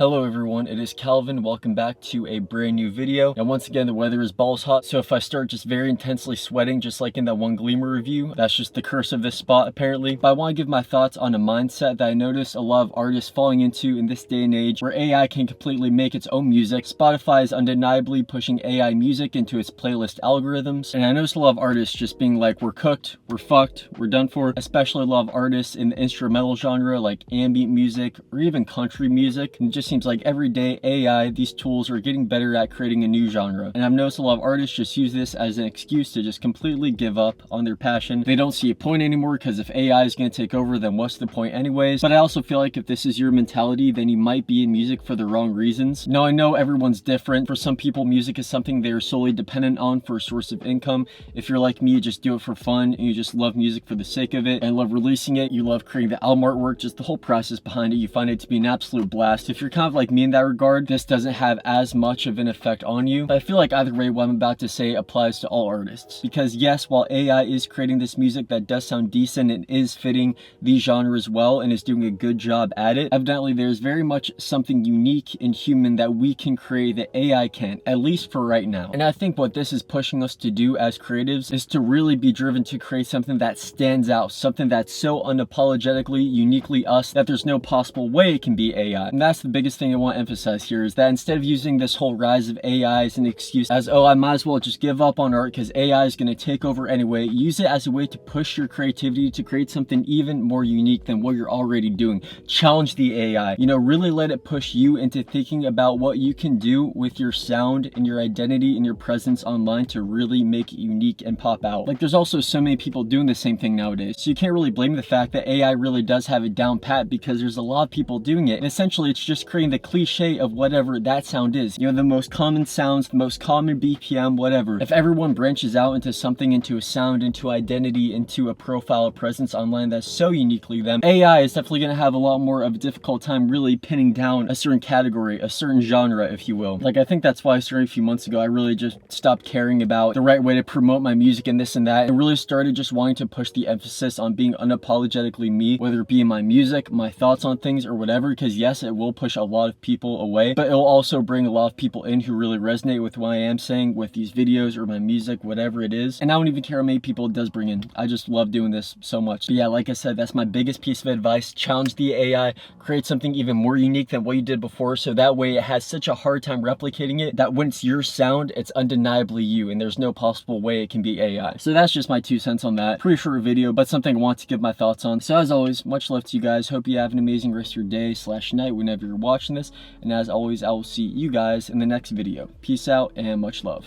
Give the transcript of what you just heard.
Hello everyone, it is Calvin. Welcome back to a brand new video. And once again, the weather is balls hot, so if I start just very intensely sweating, just like in that one Gleamer review, that's just the curse of this spot apparently. But I want to give my thoughts on a mindset that I notice a lot of artists falling into in this day and age, where AI can completely make its own music. Spotify is undeniably pushing AI music into its playlist algorithms, and I notice a lot of artists just being like, we're cooked, we're fucked, we're done for. Especially a lot of artists in the instrumental genre like ambient music or even country music. And it just seems like every day AI, these tools are getting better at creating a new genre. And I've noticed a lot of artists just use this as an excuse to just completely give up on their passion. They don't see a point anymore because if AI is going to take over, then what's the point anyways? But I also feel like if this is your mentality, then you might be in music for the wrong reasons. Now I know everyone's different. For some people, music is something they're solely dependent on for a source of income. If you're like me, you just do it for fun and you just love music for the sake of it and love releasing it. You love creating the album artwork, just the whole process behind it. You find it to be an absolute blast. If you're kind of like me in that regard, this doesn't have as much of an effect on you. But I feel like either way, what I'm about to say applies to all artists. Because yes, while AI is creating this music that does sound decent and is fitting these genres well and is doing a good job at it, evidently there's very much something unique and human that we can create that AI can't, at least for right now. And I think what this is pushing us to do as creatives is to really be driven to create something that stands out, something that's so unapologetically, uniquely us that there's no possible way it can be AI. And that's the biggest thing I want to emphasize here, is that instead of using this whole rise of AI as an excuse as, oh, I might as well just give up on art because AI is going to take over anyway, use it as a way to push your creativity to create something even more unique than what you're already doing. Challenge the AI, really let it push you into thinking about what you can do with your sound and your identity and your presence online to really make it unique and pop out. Like, there's also so many people doing the same thing nowadays, so you can't really blame the fact that AI really does have it down pat, because there's a lot of people doing it, and essentially it's just creating the cliche of whatever that sound is. The most common sounds, the most common BPM, whatever. If everyone branches out into something, into a sound, into identity, into a profile, a presence online that's so uniquely them, AI is definitely going to have a lot more of a difficult time really pinning down a certain category, a certain genre, if you will. Like, I think that's why starting a few months ago, I really just stopped caring about the right way to promote my music and this and that, and really started just wanting to push the emphasis on being unapologetically me, whether it be in my music, my thoughts on things, or whatever. Because yes, it will push a lot of people away, but it'll also bring a lot of people in who really resonate with what I am saying with these videos or my music, whatever it is. And I don't even care how many people it does bring in. I just love doing this so much. But yeah, like I said, that's my biggest piece of advice. Challenge the AI, create something even more unique than what you did before, so that way it has such a hard time replicating it that when it's your sound, it's undeniably you, and there's no possible way it can be AI. So that's just my 2 cents on that. Pretty short video, but something I want to give my thoughts on. So as always, much love to you guys. Hope you have an amazing rest of your day / night whenever you're watching this. And as always, I will see you guys in the next video. Peace out and much love.